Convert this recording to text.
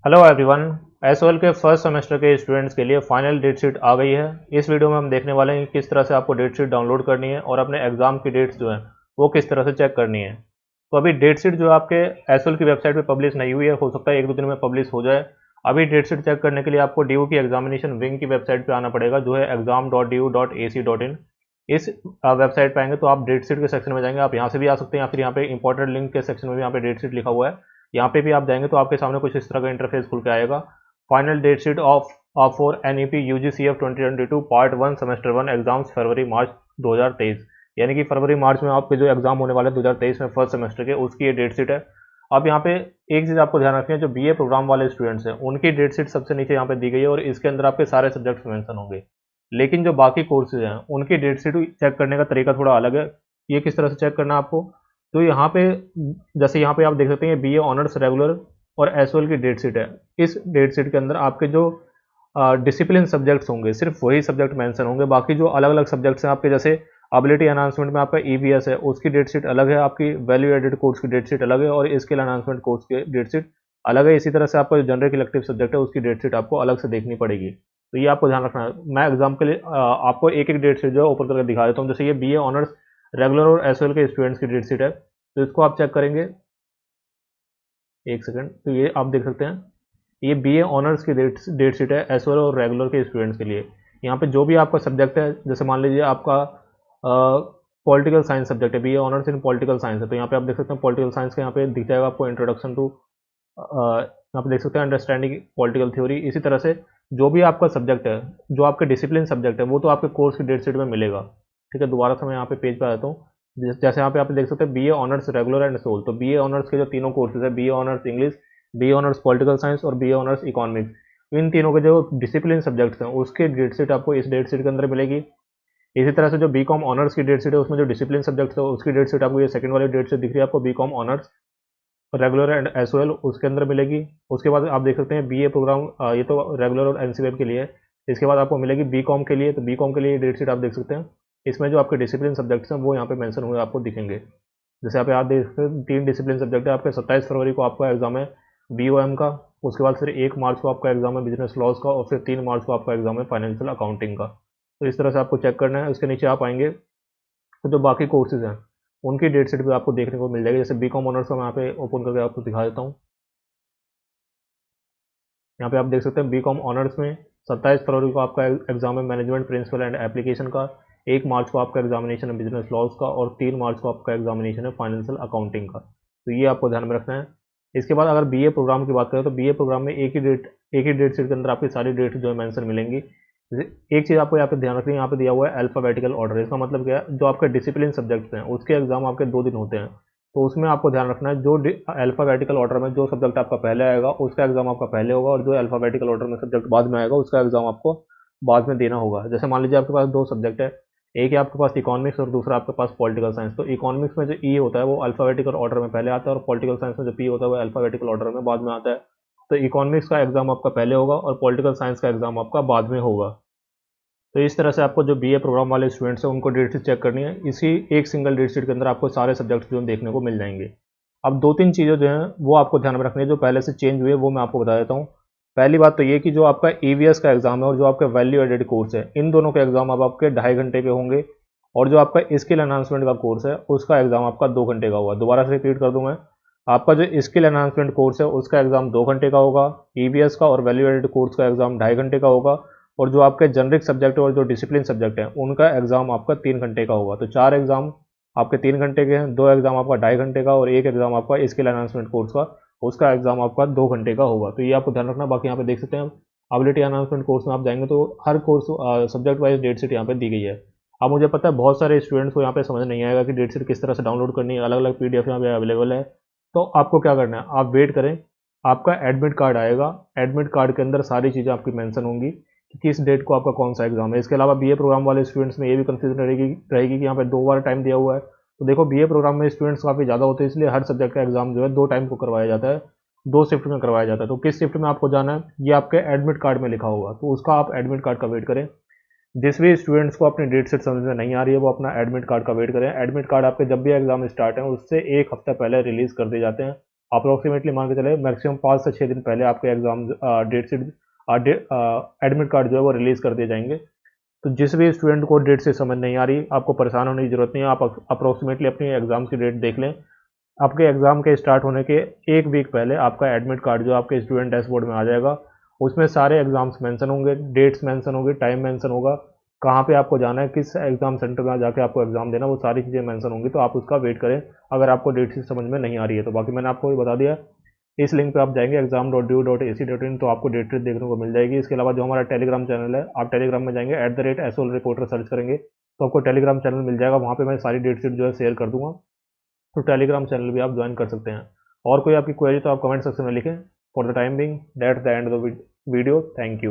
Hello everyone. SOL के first semester के students के लिए फाइनल डेट शीट आ गई है। इस वीडियो में हम देखने वाले हैं कि किस तरह से आपको डेट शीट डाउनलोड करनी है और अपने एग्जाम की डेट्स जो हैं वो किस तरह से चेक करनी है। तो अभी डेट शीट जो आपके एसओएल की वेबसाइट पे पब्लिश नहीं हुई है, हो सकता है एक दो दिन में पब्लिश हो जाए। अभी डेट शीट चेक करने के लिए आपको डी की एग्जामिनेशन विंग की वेबसाइट पर आना पड़ेगा, जो है exam.du.ac.in। इस वेबसाइट पर आएंगे तो आप डेट शीट के सेक्शन में जाएंगे। आप यहाँ से भी आ सकते हैं या फिर यहाँ पे इंपॉर्टेंट लिंक के सेक्शन में भी यहाँ पे डेट शीट लिखा हुआ है। यहाँ पे भी आप जाएंगे तो आपके सामने कुछ इस तरह का इंटरफेस खुल के आएगा। Final date sheet of for NEP UGCF 2022 part 1 semester 1 exams फरवरी मार्च 2023, यानी कि फरवरी मार्च में आपके जो एग्जाम होने वाले 2023 में फर्स्ट सेमेस्टर के, उसकी ये डेट शीट है। अब यहाँ पे एक चीज़ आपको ध्यान रखनी है, जो बीए प्रोग्राम वाले स्टूडेंट्स हैं उनकी डेट शीट सबसे नीचे यहाँ पे दी गई है और इसके अंदर आपके सारे सब्जेक्ट्स मेंशन होंगे। लेकिन जो बाकी कोर्सेज हैं उनकी डेट शीट चेक करने का तरीका थोड़ा अलग है। ये किस तरह से चेक करना है आपको, तो यहाँ पे जैसे यहाँ पे आप देख सकते हैं बीए ऑनर्स रेगुलर और एसओएल की डेट शीट है। इस डेट शीट के अंदर आपके जो डिसिप्लिन सब्जेक्ट्स होंगे सिर्फ वही सब्जेक्ट मेंशन होंगे। बाकी जो अलग अलग सब्जेक्ट्स हैं आपके, जैसे एबिलिटी अनाउंसमेंट में आपका ईवीएस है, उसकी डेट शीट अलग है, आपकी वैल्यू एडेड कोर्स की डेट शीट अलग है और स्किल अनाउंसमेंट कोर्स की डेट शीट अलग है। इसी तरह से आपका जो जनरल इलेक्टिव सब्जेक्ट है उसकी डेट शीट आपको अलग से देखनी पड़ेगी। तो ये आपको ध्यान रखना है। मैं एग्जाम के लिए आपको एक एक डेट शीट जो है ओपन करके दिखा देता हूँ। जैसे ये बीए ऑनर्स रेगुलर और एसओएल के स्टूडेंट्स की डेट शीट है, तो इसको आप चेक करेंगे। एक सेकंड, तो ये आप देख सकते हैं, ये बीए ऑनर्स की डेट शीट है एसओएल और रेगुलर के स्टूडेंट्स के लिए। यहाँ पे जो भी आपका सब्जेक्ट है, जैसे मान लीजिए आपका पॉलिटिकल साइंस सब्जेक्ट है, BA honours in political science है, तो यहाँ पे आप देख सकते हैं पॉलिटिकल साइंस का यहाँ पे दिख जाएगा आपको इंट्रोडक्शन टू, यहाँ पे देख सकते हैं अंडरस्टैंडिंग पॉलिटिकल थ्योरी। इसी तरह से जो भी आपका सब्जेक्ट है, जो आपके डिसिप्लिन सब्जेक्ट है, वो तो आपके कोर्स की डेट शीट में मिलेगा। ठीक है, दोबारा से मैं यहाँ पे पेज पे आ जाता हूँ। जैसे यहाँ पे आप देख सकते हैं BA honours regular and SOL, तो बीए ऑनर्स के जो तीनों कोर्सेज है, BA honours English, BA honours political science और बीए ऑनर्स इकोनॉमिक्स, इन तीनों के जो डिसिप्लिन सब्जेक्ट्स हैं उसकी डेट शीट आपको इस डेट शीट के अंदर मिलेगी। इसी तरह से जो बीकॉम ऑनर्स की डेट शीट है, उसमें जो डिसिप्लिन सब्जेक्ट्स है उसकी डेट शीट आपको ये सेकंड वाली डेट शीट दिख रही है आपको, BCom honours regular and SOL, उसके अंदर मिलेगी। उसके बाद आप देख सकते हैं बीए प्रोग्राम, ये तो रेगुलर और एनसीवेब के लिए है। इसके बाद आपको मिलेगी बीकॉम के लिए, तो बीकॉम के लिए डेट शीट आप देख सकते हैं। इसमें जो आपके डिसिप्लिन सब्जेक्ट्स हैं वो यहाँ पे मेंशन हुए आपको दिखेंगे। जैसे आप देख सकते हैं तीन डिसिप्लिन सब्जेक्ट है आपके। 27 फरवरी को आपका एग्जाम है बीओएम का, उसके बाद फिर 1 मार्च को आपका एग्जाम है बिजनेस लॉज का और फिर 3 मार्च को आपका एग्जाम है फाइनेंशियल अकाउंटिंग का। तो इस तरह से आपको चेक करना है। उसके नीचे आप आएंगे तो जो बाकी कोर्सेज हैं उनकी डेट शीट भी आपको देखने को मिल जाएगी। जैसे बीकॉम ऑनर्स का मैं यहाँ पे ओपन करके आपको दिखा देता हूँ। यहाँ पे आप देख सकते हैं बीकॉम ऑनर्स में 27 फरवरी को आपका एग्जाम है मैनेजमेंट प्रिंसिपल एंड एप्लीकेशन का, 1 मार्च को आपका एग्जामिनेशन है बिजनेस लॉज का और 3 मार्च को आपका एग्जामिनेशन है फाइनेंशियल अकाउंटिंग का। तो ये आपको ध्यान में रखना है। इसके बाद अगर बीए प्रोग्राम की बात करें तो बीए प्रोग्राम में एक ही डेट शीट के अंदर आपकी सारी डेट जो है मेंशन मिलेंगी। एक चीज़ आपको यहाँ पे ध्यान रखनी है, यहाँ पे दिया हुआ है अल्फ़ाबेटिकल ऑर्डर। इसका मतलब क्या है, जो आपके डिसिप्लिन सब्जेक्ट्स हैं उसके एग्जाम आपके 2 दिन होते हैं, तो उसमें आपको ध्यान रखना है जो अल्फ़ाबेटिकल ऑर्डर में जो सब्जेक्ट आपका पहले आएगा उसका एग्जाम आपका पहले होगा और जो अल्फ़ाबेटिकल ऑर्डर में सब्जेक्ट बाद में आएगा उसका एग्जाम आपको बाद में देना होगा। जैसे मान लीजिए आपके पास 2 सब्जेक्ट है, एक है आपके पास इकोनॉमिक्स और दूसरा आपके पास पॉलिटिकल साइंस। तो इकोनॉमिक्स में जो ई होता है वो अल्फ़ाबेटिकल ऑर्डर में पहले आता है और पॉलिटिकल साइंस में जो पी होता है वो अल्फ़ाबेटिकल ऑर्डर में बाद में आता है। तो इकोनॉमिक्स का एग्जाम आपका पहले होगा और पॉलिटिकल साइंस का एग्जाम आपका बाद में होगा। तो इस तरह से आपको जो बीए प्रोग्राम वाले स्टूडेंट्स हैं उनको डेट शीट चेक करनी है। इसी एक सिंगल डेट शीट के अंदर आपको सारे सब्जेक्ट्स जो देखने को मिल जाएंगे। अब 2-3 चीज़ें जो हैं वो आपको ध्यान में रखनी है, जो पहले से चेंज हुई है वो मैं आपको बता देता हूँ। पहली बात तो ये कि जो आपका ईवीएस का एग्जाम है और जो आपका वैल्यू एडेड कोर्स है, इन दोनों के एग्जाम अब आपके 2.5 घंटे के होंगे और जो आपका स्किल एनहांसमेंट का कोर्स है उसका एग्जाम आपका 2 घंटे का होगा। दोबारा से रिपीट कर दूं मैं, आपका जो स्किल एनहांसमेंट कोर्स है उसका एग्जाम 2 घंटे का होगा, ईवीएस का और वैल्यू एडेड कोर्स का एग्जाम 2.5 घंटे का होगा और जो आपके जेनरिक सब्जेक्ट और जो डिसिप्लिन सब्जेक्ट हैं उनका एग्जाम आपका 3 घंटे का होगा। तो 4 एग्जाम आपके 3 घंटे के हैं, 2 एग्जाम आपका 2.5 घंटे का और 1 एग्जाम आपका स्किल अनाउंसमेंट कोर्स का, उसका एग्जाम आपका 2 घंटे का होगा। तो ये आपको ध्यान रखना। बाकी यहाँ पे देख सकते हैं एबिलिटी अनाउंसमेंट कोर्स में आप जाएंगे तो हर course subject wise date sheet यहाँ पे दी गई है। अब मुझे पता है बहुत सारे स्टूडेंट्स को यहाँ पे समझ नहीं आएगा कि डेट शीट किस तरह से डाउनलोड करनी है, अलग अलग पीडीएफ यहाँ पे अवेलेबल है। तो आपको क्या करना है, आप वेट करें, आपका एडमिट कार्ड आएगा, एडमिट कार्ड के अंदर सारी चीज़ें आपकी मेंशन होंगी कि किस डेट को आपका कौन सा एग्जाम है। इसके अलावा बीए प्रोग्राम वाले स्टूडेंट्स में ये भी कंफ्यूजन रहेगी कि यहाँ पे 2 बार टाइम दिया हुआ है। तो देखो बीए प्रोग्राम में स्टूडेंट्स काफ़ी ज़्यादा होते हैं, इसलिए हर सब्जेक्ट का एग्जाम जो है 2 टाइम को करवाया जाता है, 2 शिफ्ट में करवाया जाता है। तो किस शिफ्ट में आपको जाना है ये आपके एडमिट कार्ड में लिखा होगा, तो उसका आप एडमिट कार्ड का वेट करें। जिस भी स्टूडेंट्स को अपनी डेट शीट समझ में नहीं आ रही है वो अपना एडमिट कार्ड का वेट करें। एडमिट कार्ड आपके जब भी एग्जाम स्टार्ट है उससे 1 हफ्ता पहले रिलीज़ कर दिए जाते हैं। अप्रोक्सीमेटली मान के चले मैक्सिमम 5 से 6 दिन पहले आपके exam date sheet admit card जो है वो रिलीज़ कर दिए जाएंगे। तो जिस भी स्टूडेंट को डेट शीट समझ नहीं आ रही, आपको परेशान होने की ज़रूरत नहीं है। आप अप्रोक्सीमेटली अपनी एग्ज़ाम की डेट देख लें। आपके एग्ज़ाम के स्टार्ट होने के 1 वीक पहले आपका एडमिट कार्ड जो आपके स्टूडेंट डैशबोर्ड में आ जाएगा। उसमें सारे एग्ज़ाम्स मेंशन होंगे, डेट्स मेंशन होंगी, टाइम मेंशन होगा, कहाँ पे आपको जाना है, किस एग्ज़ाम सेंटर में जाके आपको एग्ज़ाम देना, वो सारी चीज़ें मेंशन होंगी। तो आप उसका वेट करें अगर आपको डेट शीट समझ में नहीं आ रही है तो। बाकी मैंने आपको ये बता दिया, इस लिंक पे आप जाएंगे exam.due.ac.in तो आपको डेट शीट देखने को मिल जाएगी। इसके अलावा जो हमारा टेलीग्राम चैनल है, आप टेलीग्राम में जाएंगे @SOL रिपोर्टर सर्च करेंगे तो आपको टेलीग्राम चैनल मिल जाएगा। वहाँ पे मैं सारी डेट शीट जो है शेयर कर दूंगा, तो टेलीग्राम चैनल भी आप ज्वाइन कर सकते हैं। और कोई आपकी क्वेरी तो आप कमेंट सेक्शन में लिखें। For the time being that's the end of the video. Thank you.